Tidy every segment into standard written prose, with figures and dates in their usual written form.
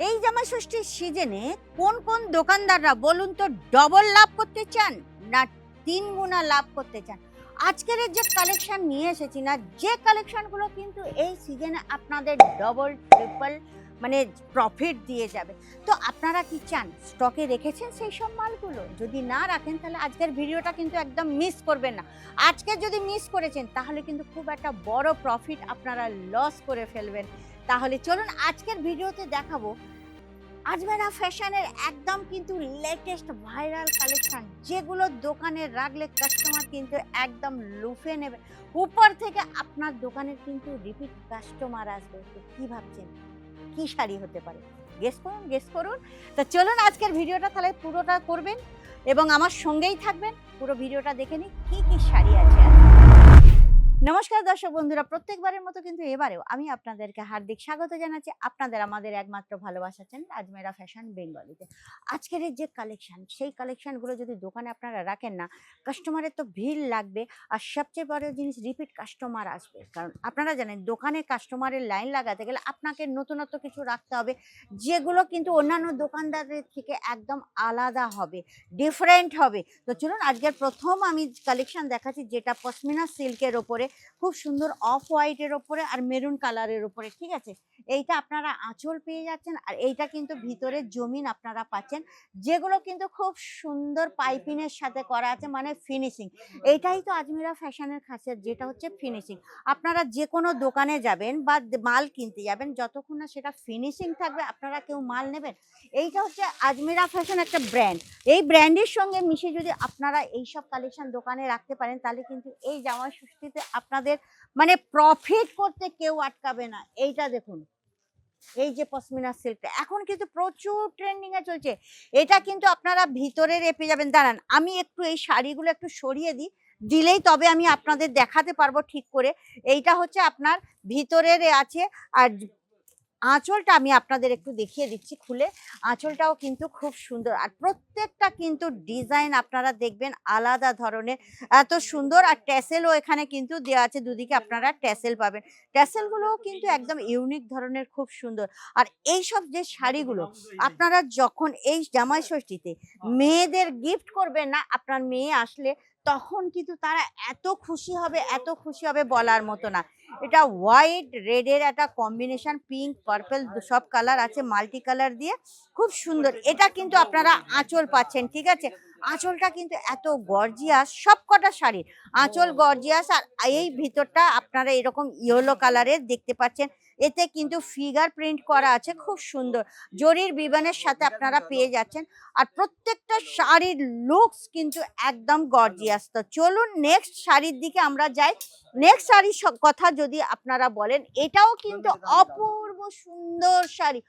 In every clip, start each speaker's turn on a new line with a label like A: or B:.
A: এই জামাই ষষ্ঠীর সিজনে কোন কোন দোকানদাররা বলুন তো ডবল লাভ করতে চান না তিন গুণা লাভ করতে চান? আজকের এই যে কালেকশন নিয়ে এসেছি না, যে কালেকশনগুলো কিন্তু এই সিজনে আপনাদের ডবল ট্রিপল মানে প্রফিট দিয়ে যাবে। তো আপনারা কি চান? স্টকে রেখেছেন সেই সব মালগুলো? যদি না রাখেন তাহলে আজকের ভিডিওটা কিন্তু একদম মিস করবেন না। আজকে যদি মিস করেছেন তাহলে কিন্তু খুব একটা বড় প্রফিট আপনারা লস করে ফেলবেন। তাহলে চলুন আজকের ভিডিওতে দেখাবো আজমেরা ফ্যাশনের একদম কিন্তু লেটেস্ট ভাইরাল কালেকশন, যেগুলো দোকানে রাখলে কাস্টমার কিন্তু একদম লুফে নেবে। উপর থেকে আপনার দোকানের কিন্তু রিপিট কাস্টমার আসবে। তো কি ভাবছেন কি শাড়ি হতে পারে? গেস করুন। তো চলুন আজকের ভিডিওটা তাহলে পুরোটা করবেন এবং আমার সঙ্গেই থাকবেন। পুরো ভিডিওটা দেখে নিই কি কি শাড়ি আছে। নমস্কার দর্শক বন্ধুরা, প্রত্যেকবারের মতো কিন্তু এবারেও আমি আপনাদেরকে হার্দিক স্বাগত জানাচ্ছি আপনাদের আমাদের একমাত্র ভালোবাসা চ্যানেল আজমেরা ফ্যাশন বেঙ্গলিতে। আজকের এই যে কালেকশন, সেই কালেকশনগুলো যদি দোকানে আপনারা রাখেন না, কাস্টমারের তো ভিড় লাগবে। আর সবচেয়ে বড় জিনিস, রিপিট কাস্টমার আসবে। কারণ আপনারা জানেন দোকানে কাস্টমারের লাইন লাগাতে গেলে আপনাকে নতুনত্ব কিছু রাখতে হবে, যেগুলো কিন্তু অন্যান্য দোকানদারের থেকে একদম আলাদা হবে, ডিফারেন্ট হবে। তো চলুন আজকের প্রথম আমি কালেকশন দেখাচ্ছি, যেটা পশমিনা সিল্কের ওপরে খুব সুন্দর অফ হোয়াইটের ওপরে আর মেরুন কালারের ওপরে। ঠিক আছে, এইটা আপনারা আঁচল পেয়ে যাচ্ছেন আর এইটা কিন্তু ভিতরে জমিন আপনারা পাচ্ছেন, যেগুলো কিন্তু খুব সুন্দর পাইপিনের সাথে করা আছে, মানে ফিনিশিং। এইটাই তো আজমেরা ফ্যাশনের খাসিয়ত, যেটা হচ্ছে ফিনিশিং। আপনারা যে কোনো দোকানে যাবেন বা মাল কিনতে যাবেন, যতক্ষণ না সেটা ফিনিশিং থাকবে আপনারা কেউ মাল নেবেন। এইটা হচ্ছে আজমেরা ফ্যাশন একটা ব্র্যান্ড। এই ব্র্যান্ডের সঙ্গে মিশে যদি আপনারা এইসব কালেকশন দোকানে রাখতে পারেন, তাহলে কিন্তু এই জামা ষষ্ঠীতে আপনাদের মানে প্রফিট করতে কেউ আটকাবে না। এইটা দেখুন, এই যে পশমিনা সিল্কটা এখন কিন্তু প্রচুর ট্রেন্ডিং এ চলছে। এটা কিন্তু আপনারা ভিতরে রেপে যাবেন। দাঁড়ান আমি একটু এই শাড়িগুলো একটু সরিয়ে দিই, দিলেই তবে আমি আপনাদের দেখাতে পারবো ঠিক করে। এইটা হচ্ছে আপনার ভিতরের আছে। আর আঁচলটা আমি আপনাদের একটু দেখিয়ে দিচ্ছি খুলে। আঁচলটাও কিন্তু খুব সুন্দর, আর প্রত্যেকটা কিন্তু ডিজাইন আপনারা দেখবেন আলাদা ধরনের, এত সুন্দর। আর ট্যাসেলও এখানে কিন্তু দেওয়া আছে, দুদিকে আপনারা ট্যাসেল পাবেন। ট্যাসেলগুলোও কিন্তু একদম ইউনিক ধরনের, খুব সুন্দর। আর এইসব যে শাড়িগুলো আপনারা যখন এই জামাই ষষ্ঠীতে মেয়েদের গিফট করবেন না, আপনার মেয়ে আসলে তখন কিন্তু তারা এত খুশি হবে, এত খুশি হবে বলার মতো না। এটা হোয়াইট রেডের একটা কম্বিনেশন, পিঙ্ক পার্পল সব কালার আছে, মাল্টি কালার দিয়ে খুব সুন্দর। এটা কিন্তু আপনারা আঁচল পাচ্ছেন। ঠিক আছে, আঁচলটা কিন্তু এত গর্জিয়াস, সব কটা শাড়ির আঁচল গর্জিয়াস। আর এই ভিতরটা আপনারা এরকম ইয়েলো কালারের দেখতে পাচ্ছেন, এতে কিন্তু ফিগার প্রিন্ট করা আছে, খুব সুন্দর জরির বিবানের সাথে আপনারা পেয়ে যাচ্ছেন। আর প্রত্যেকটা শাড়ির লুকস কিন্তু একদম গর্জিয়াস। তো চলুন নেক্সট শাড়ির দিকে আমরা যাই। নেক্সট শাড়ির কথা যদি আপনারা বলেন, এটাও কিন্তু অপূর্ব সুন্দর শাড়ি,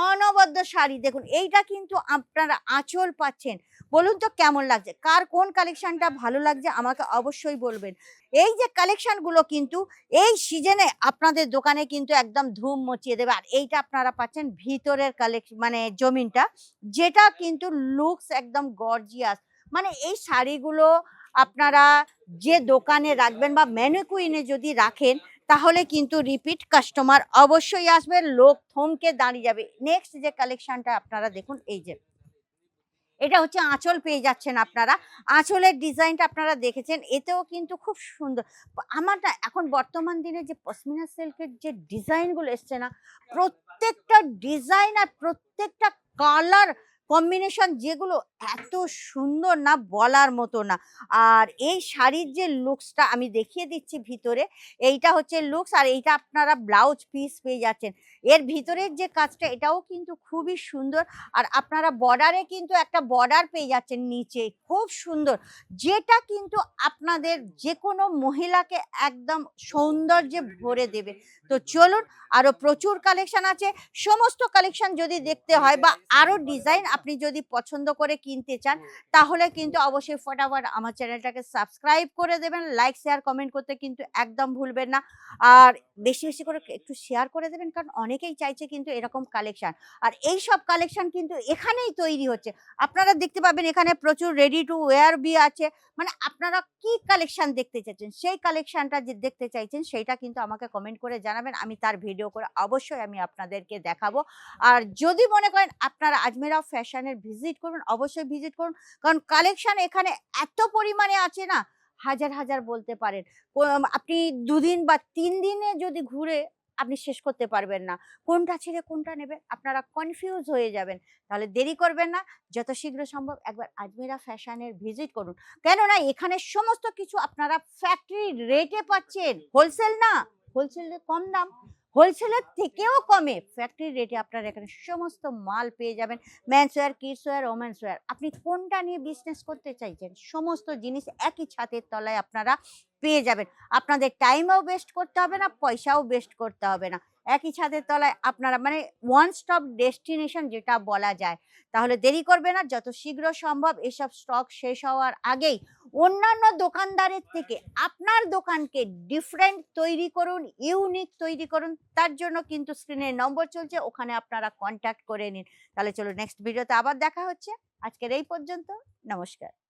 A: অনবদ্য শাড়ি। দেখুন এইটা কিন্তু আপনারা আঁচল পাচ্ছেন। বলুন তো কেমন লাগছে? কার কোন কালেকশনটা ভালো লাগছে আমাকে অবশ্যই বলবেন। এই যে কালেকশনগুলো কিন্তু এই সিজনে আপনাদের দোকানে কিন্তু একদম ধুম মচিয়ে দেবে। আর এইটা আপনারা পাচ্ছেন ভিতরের কালেকশন, মানে জমিনটা, যেটা কিন্তু লুকস একদম গর্জিয়াস। মানে এই শাড়িগুলো আপনারা যে দোকানে রাখবেন বা ম্যানিকুইনে যদি রাখেন, তাহলে কিন্তু রিপিট কাস্টমার অবশ্যই আসবে, লোক থমকে দাঁড়িয়ে যাবে। নেক্সট যে কালেকশনটা আপনারা দেখুন, এই যে এটা হচ্ছে আঁচল পেয়ে যাচ্ছেন আপনারা। আঁচলের ডিজাইনটা আপনারা দেখেছেন, এতেও কিন্তু খুব সুন্দর। আমার না এখন বর্তমান দিনে যে পশমিনা সিল্কের যে ডিজাইনগুলো এসছে না, প্রত্যেকটা ডিজাইন আর প্রত্যেকটা কালার কম্বিনেশন যেগুলো এত সুন্দর না বলার মতো না। আর এই শাড়ির যে লুকসটা আমি দেখিয়ে দিচ্ছি ভিতরে, এইটা হচ্ছে লুকস। আর এইটা আপনারা ব্লাউজ পিস পেয়ে যাচ্ছেন। এর ভিতরের যে কাজটা এটাও কিন্তু খুবই সুন্দর। আর আপনারা বর্ডারে কিন্তু একটা বর্ডার পেয়ে যাচ্ছেন নিচে, খুব সুন্দর, যেটা কিন্তু আপনাদের যে কোনো মহিলাকে একদম সৌন্দর্যে ভরে দেবে। তো চলুন, আরো প্রচুর কালেকশন আছে। সমস্ত কালেকশন যদি দেখতে হয় বা আরো ডিজাইন আপনি যদি পছন্দ করে কিনতে চান তাহলে কিন্তু অবশ্যই ফটাফট আমার চ্যানেলটাকে সাবস্ক্রাইব করে দেবেন, লাইক শেয়ার কমেন্ট করতে কিন্তু একদম ভুলবেন না। আর বেশি বেশি করে একটু শেয়ার করে দেবেন, কারণ অনেকেই চাইছে কিন্তু এরকম কালেকশন। আর এই সব কালেকশন কিন্তু এখানেই তৈরি হচ্ছে। আপনারা দেখতে পাবেন এখানে প্রচুর রেডি টু ওয়্যার বি আছে। মানে আপনারা কি কালেকশন দেখতে চাইছেন, সেই কালেকশনটা যে দেখতে চাইছেন সেইটা কিন্তু আমাকে কমেন্ট করে জানাবেন। আমি তার ভিডিও করে অবশ্যই আমি আপনাদেরকে দেখাবো। আর যদি মনে করেন আপনারা আজমেরা ফ্যাশনের ভিজিট করুন, অবশ্যই ভিজিট করুন। কারণ কালেকশন এখানে এত পরিমাণে আছে না, হাজার হাজার বলতে পারেন। আপনি ২ দিন বা ৩ দিনে যদি ঘুরে আপনি শেষ করতে পারবেন না। কোনটা ছেড়ে কোনটা নেবেন আপনারা কনফিউজ হয়ে যাবেন। তাহলে দেরি করবেন না, যত শীঘ্র সম্ভব একবার আজমেরা ফ্যাশনের ভিজিট করুন। কেননা এখানে সমস্ত কিছু আপনারা ফ্যাক্টরি রেটে পাচ্ছেন, হোলসেল না, হোলসেলে কম দাম, হোলসেলের থেকেও কমে ফ্যাক্টরি রেটে আপনারা এখানে সমস্ত মাল পেয়ে যাবেন। Men's wear, kids wear, women's wear. আপনি কোনটা নিয়ে বিজনেস করতে চাইছেন, সমস্ত জিনিস একই ছাদের তলায় আপনারা পেয়ে যাবেন। আপনাদের টাইমও ওয়েস্ট করতে হবে না, পয়সাও ওয়েস্ট করতে হবে না। একই ছাদের তলায় আপনারা মানে ওয়ান স্টপ ডেস্টিনেশন যেটা বলা যায়। তাহলে দেরি করবে না, যত শীঘ্র সম্ভব এসব স্টক শেষ হওয়ার আগেই অন্যান্য দোকানদারের থেকে আপনার দোকানকে ডিফারেন্ট তৈরি করুন, ইউনিক তৈরি করুন। তার জন্য কিন্তু স্ক্রিনে নম্বর চলছে, ওখানে আপনারা কন্ট্যাক্ট করে নিন। তাহলে চলো নেক্সট ভিডিওতে আবার দেখা হচ্ছে। আজকের এই পর্যন্ত। নমস্কার।